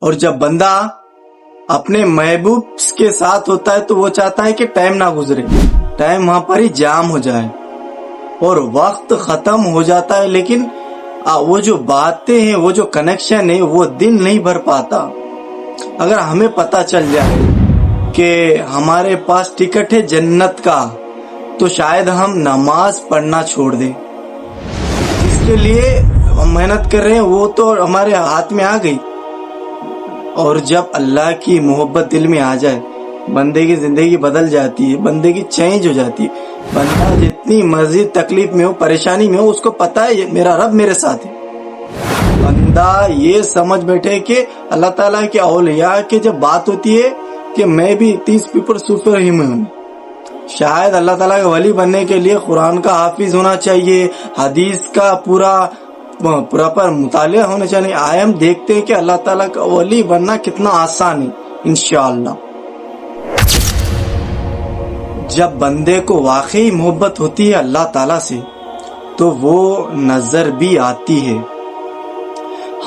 اور جب بندہ اپنے محبوب کے ساتھ ہوتا ہے تو وہ چاہتا ہے کہ ٹائم نہ گزرے، ٹائم وہاں پر ہی جام ہو جائے اور وقت ختم ہو جاتا ہے، لیکن وہ جو باتیں ہیں، وہ جو کنیکشن ہے، وہ دل نہیں بھر پاتا۔ اگر ہمیں پتا چل جائے کہ ہمارے پاس ٹکٹ ہے جنت کا تو شاید ہم نماز پڑھنا چھوڑ دیں۔ جس کے لیے ہم محنت کر رہے ہیں وہ تو ہمارے ہاتھ میں آ گئی، اور جب اللہ کی محبت دل میں آ جائے بندے کی زندگی بدل جاتی ہے، بندے کی چینج ہو جاتی ہے۔ بندہ جتنی مرضی تکلیف میں ہو، پریشانی میں ہو، اس کو پتا ہے میرا رب میرے ساتھ ہے۔ بندہ یہ سمجھ بیٹھے کہ اللہ تعالیٰ کے اولیاء کی جب بات ہوتی ہے کہ میں بھی 30 پیپر سپر ہی میں ہوں، شاید اللہ تعالیٰ کا ولی بننے کے لیے قرآن کا حافظ ہونا چاہیے، حدیث کا پورا پراپر مطالعہ ہونا چاہیے۔ آئے ہم دیکھتے ہیں کہ اللہ تعالیٰ کا ولی بننا کتنا آسان ہے انشاءاللہ۔ جب بندے کو واقعی محبت ہوتی ہے اللہ تعالیٰ سے تو وہ نظر بھی آتی ہے۔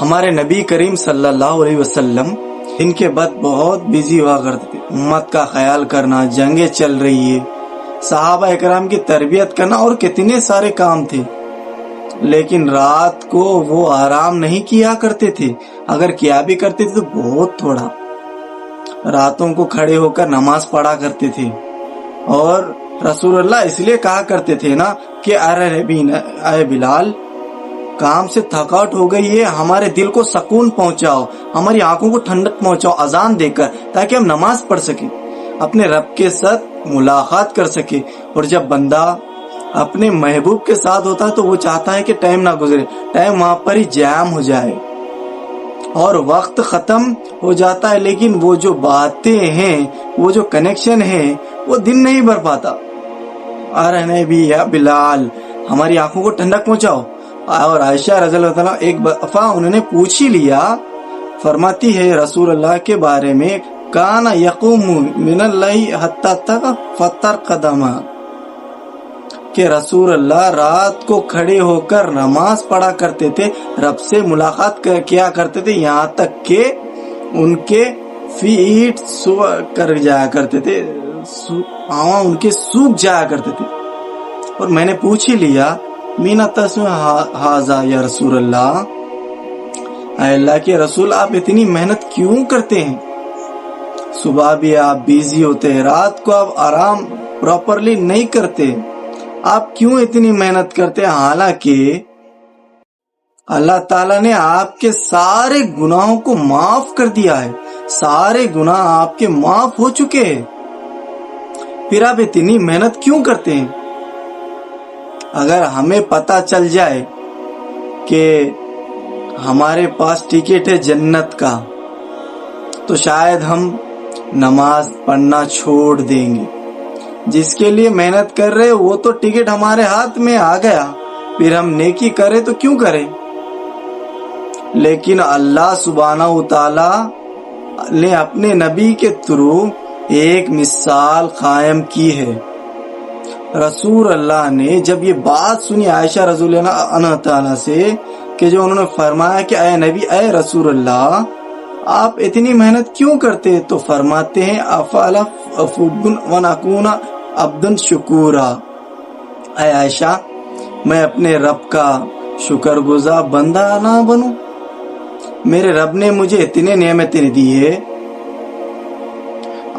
ہمارے نبی کریم صلی اللہ علیہ وسلم ان کے بعد بہت بزی ہوا کرتے تھے، امت کا خیال کرنا، جنگیں چل رہی ہے، صحابہ اکرام کی تربیت کرنا اور کتنے سارے کام تھے، لیکن رات کو وہ آرام نہیں کیا کرتے تھے، اگر کیا بھی کرتے تھے تو بہت تھوڑا۔ راتوں کو کھڑے ہو کر نماز پڑھا کرتے تھے، اور رسول اللہ اس لیے کہا کرتے تھے نا کہ اے بلال، کام سے تھکاوٹ ہو گئی ہے، ہمارے دل کو سکون پہنچاؤ، ہماری آنکھوں کو ٹھنڈک پہنچاؤ اذان دے کر، تاکہ ہم نماز پڑھ سکیں، اپنے رب کے ساتھ ملاقات کر سکیں۔ اور جب بندہ اپنے محبوب کے ساتھ ہوتا ہے تو وہ چاہتا ہے کہ ٹائم نہ گزرے، ٹائم وہاں پر ہی جام ہو جائے اور وقت ختم ہو جاتا ہے، لیکن وہ جو باتیں ہیں، وہ جو کنیکشن ہے، وہ دل نہیں بھر پاتا۔ ارے نہیں بھی یا بلال، ہماری آنکھوں کو ٹھنڈک پہنچاؤ۔ اور عائشہ رضی اللہ تعالیٰ ایک دفعہ انہوں نے پوچھ ہی لیا، فرماتی ہے رسول اللہ کے بارے میں، کان یقوم من اللیل حتی فطر قدمہ، کہ رسول اللہ رات کو کھڑے ہو کر نماز پڑھا کرتے تھے، رب سے ملاقات کیا کرتے تھے، یہاں تک کہ ان کے فیٹ کر جایا کرتے تھے، ان کے سوکھ جایا کرتے تھے۔ اور میں نے پوچھ ہی لیا، مینا تسم ہاذا یا رسول اللہ، اے اللہ کے رسول، آپ اتنی محنت کیوں کرتے ہیں؟ صبح بھی آپ بیزی ہوتے ہیں، رات کو آپ آرام پراپرلی نہیں کرتے، آپ کیوں اتنی محنت کرتے ہیں؟ حالانکہ اللہ تعالیٰ نے آپ کے سارے گناہوں کو معاف کر دیا ہے، سارے گناہ آپ کے معاف ہو چکے ہیں، پھر آپ اتنی محنت کیوں کرتے ہیں؟ اگر ہمیں پتا چل جائے کہ ہمارے پاس ٹکٹ ہے جنت کا تو شاید ہم نماز پڑھنا چھوڑ دیں گے۔ جس کے لیے محنت کر رہے وہ تو ٹکٹ ہمارے ہاتھ میں آ گیا، پھر ہم نیکی کرے تو کیوں کریں؟ لیکن اللہ سبحانہ وتعالی نے اپنے نبی کے تھرو ایک مثال قائم کی ہے۔ رسول اللہ نے جب یہ بات سنی عائشہ رضی اللہ عنہ تعالیٰ سے، کہ جو انہوں نے فرمایا کہ اے نبی، اے رسول اللہ، آپ اتنی محنت کیوں کرتے؟ تو فرماتے ہیں افلا ونکون عبدا شکورا، اے عائشہ، میں اپنے رب کا شکر گزار بندہ نہ بنوں؟ میرے رب نے مجھے اتنے نعمتیں دی ہے،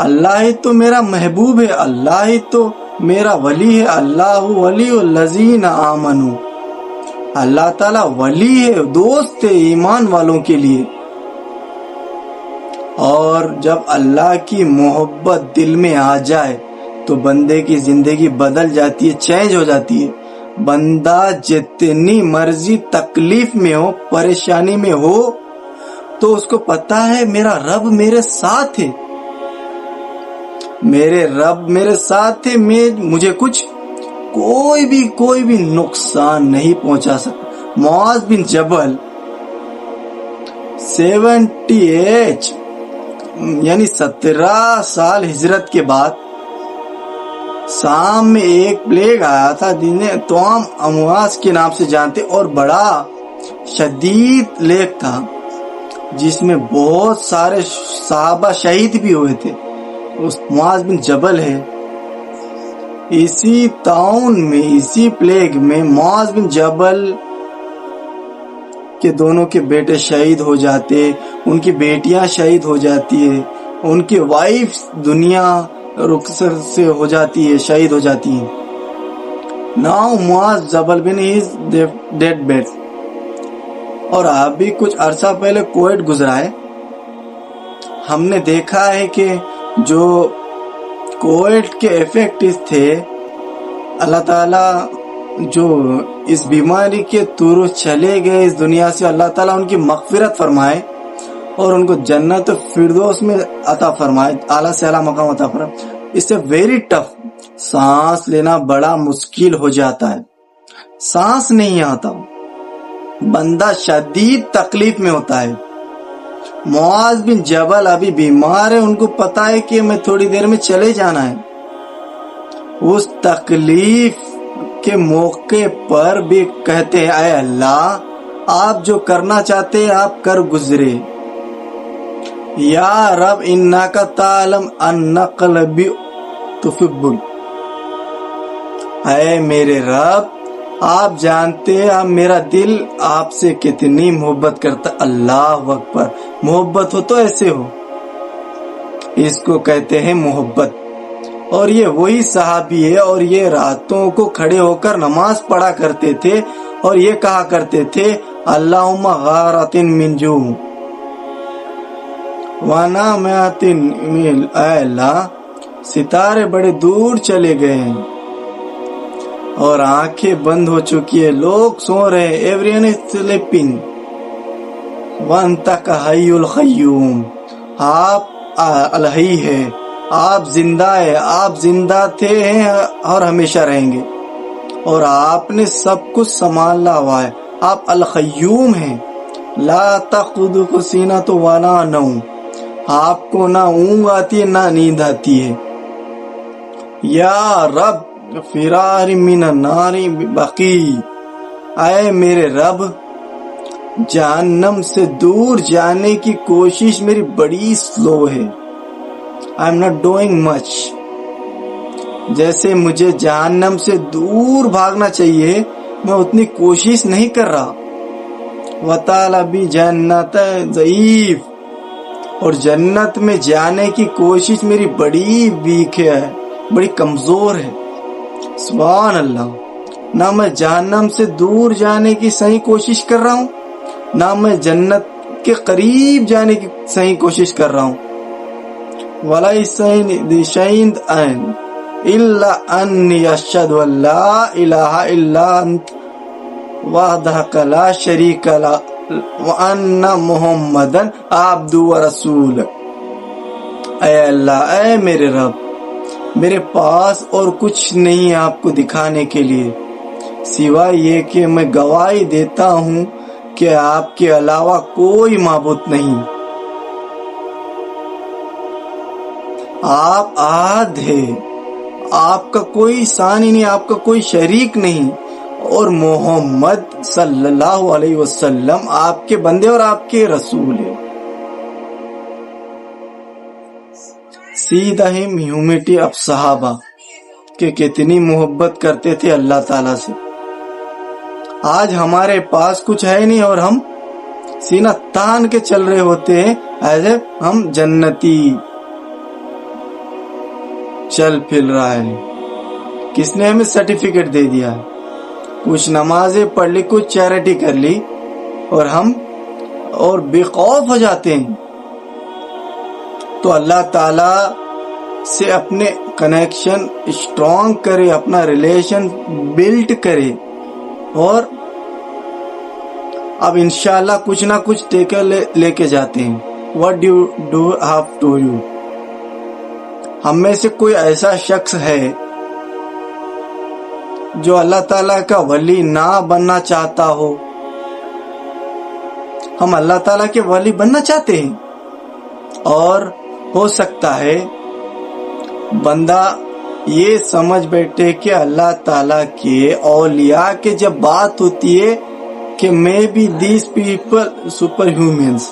اللہ ہی تو میرا محبوب ہے، اللہ ہی تو میرا ولی ہے، اللہ ولی الذین آمنوا، اللہ تعالیٰ ولی ہے، دوست ہے ایمان والوں کے لیے۔ اور جب اللہ کی محبت دل میں آ جائے تو بندے کی زندگی بدل جاتی ہے، چینج ہو جاتی ہے۔ بندہ جتنی مرضی تکلیف میں ہو، پریشانی میں ہو، تو اس کو پتا ہے میرا رب میرے ساتھ ہے، میرے رب میرے ساتھ ہے، مجھے کچھ کوئی بھی نقصان نہیں پہنچا سکتا۔ معاذ بن جبل 78 یعنی 17 سال ہجرت کے بعد شام میں ایک پلیگ آیا تھا جنہیں توام امواس کے نام سے جانتے، اور بڑا شدید لیگ تھا، جس میں بہت سارے صحابہ شہید بھی ہوئے تھے، اس معاذ بن جبل ہے. اسی طاعون میں، اسی پلیگ میں معاذ بن جبل کے دونوں کے بیٹے شہید ہو جاتے، ان کی بیٹیاں شہید ہو جاتی ہے، ان کی وائف دنیا رخصت سے ہو جاتی ہے، شہید ہو جاتی ہے. ناؤ معاذ جبل بن از ڈیڈ بیڈ. اور ابھی کچھ عرصہ پہلے کووڈ گزرا ہے. ہم نے دیکھا ہے کہ جو کووڈ کے ایفیکٹ تھے، اللہ تعالیٰ جو اس بیماری کے تورو چلے گئے اس دنیا سے، اللہ تعالیٰ ان کی مغفرت فرمائے اور ان کو جنت فردوس میں عطا فرمائے، اعلیٰ سے اعلیٰ مقام عطا فرمائے. اس سے ویری ٹف، سانس لینا بڑا مشکل ہو جاتا ہے، سانس نہیں آتا، بندہ شدید تکلیف میں ہوتا ہے. معاذ بن جبل ابھی بیمار ہے، ان کو پتا ہے کہ میں تھوڑی دیر میں چلے جانا ہے. اس تکلیف کے موقع پر بھی کہتے ہیں اے اللہ، آپ جو کرنا چاہتے ہیں آپ کر گزرے. یا رب انک تعلم ان قلبی تحب، اے میرے رب آپ جانتے ہیں میرا دل آپ سے کتنی محبت کرتا. اللہ اکبر. محبت ہو تو ایسے ہو، اس کو کہتے ہیں محبت. اور یہ وہی صحابی ہے، اور یہ راتوں کو کھڑے ہو کر نماز پڑھا کرتے تھے اور یہ کہا کرتے تھے اللہم غارت من جو وانا میاتن میل، اے اللہ ستارے بڑے دور چلے گئے ہیں اور آنکھیں بند ہو چکی ہے، لوگ سو رہے ہیں، ایوری ون از سلیپنگ، وانت کا حی القیوم، آپ الحی ہے، آپ زندہ ہے، آپ زندہ تھے ہیں اور ہمیشہ رہیں گے، اور آپ نے سب کچھ سنبھالا ہوا ہے، آپ القیوم ہیں. لا تأخذہ سنۃ ولا نوم، آپ کو نہ اونگ آتی ہے نہ نیند آتی ہے. یا رب فرار من النار بقی، اے میرے رب جہنم سے دور جانے کی کوشش میری بڑی سلو ہے. I am not doing much. جیسے مجھے جہنم سے دور بھاگنا چاہیے میں اتنی کوشش نہیں کر رہا. وطالبی جنت ضعیف، اور جنت میں جانے کی کوشش میری بڑی ویک ہے، بڑی کمزور ہے. سبحان اللہ. نہ میں جہنم سے دور جانے کی صحیح کوشش کر رہا ہوں، نہ میں جنت کے قریب جانے کی صحیح کوشش کر رہا ہوں. وَلَيْسَ لِي شَيْءٌ إِلَّا أَنِّي أَشْهَدُ أَن لَّا إِلَٰهَ إِلَّا أَنتَ وَحْدَكَ لَا شَرِيكَ لَكَ وَأَنَّ مُحَمَّدًا عَبْدُهُ وَرَسُولُهُ. اے اللہ، اے میرے رب، میرے پاس اور کچھ نہیں آپ کو دکھانے کے لیے سوائے یہ کہ میں گواہی دیتا ہوں کہ آپ کے علاوہ کوئی معبود نہیں، آپ احد ہے، آپ کا کوئی ثانی نہیں، آپ کا کوئی شریک نہیں، اور محمد صلی اللہ علیہ وسلم آپ کے بندے اور آپ کے رسول ہیں. سیدھا ہی ہیومنٹی اب صحابہ کہ کتنی محبت کرتے تھے اللہ تعالیٰ سے. آج ہمارے پاس کچھ ہے نہیں اور ہم سینہ تان کے چل رہے ہوتے ہیں ایسے ہم جنتی چل پھر رہا ہے. کس نے ہمیں سرٹیفکیٹ دے دیا؟ کچھ نمازیں پڑھ لی، کچھ چیریٹی کر لی اور ہم اور بے خوف ہو جاتے ہیں. تو اللہ تعالی سے اپنے کنیکشن اسٹرانگ کرے، اپنا ریلیشن بلڈ کرے، اور اب انشاءاللہ کچھ نہ کچھ ٹیکر لے کے جاتے ہیں. What do you do have to you؟ ہم میں سے کوئی ایسا شخص ہے جو اللہ تعالیٰ کا ولی نہ بننا چاہتا ہو؟ ہم اللہ تعالیٰ کے ولی بننا چاہتے ہیں، اور ہو سکتا ہے بندہ یہ سمجھ بیٹھے کہ اللہ تعالیٰ کے اولیاء کے جب بات ہوتی ہے کہ maybe these people superhumans,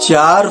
4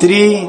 3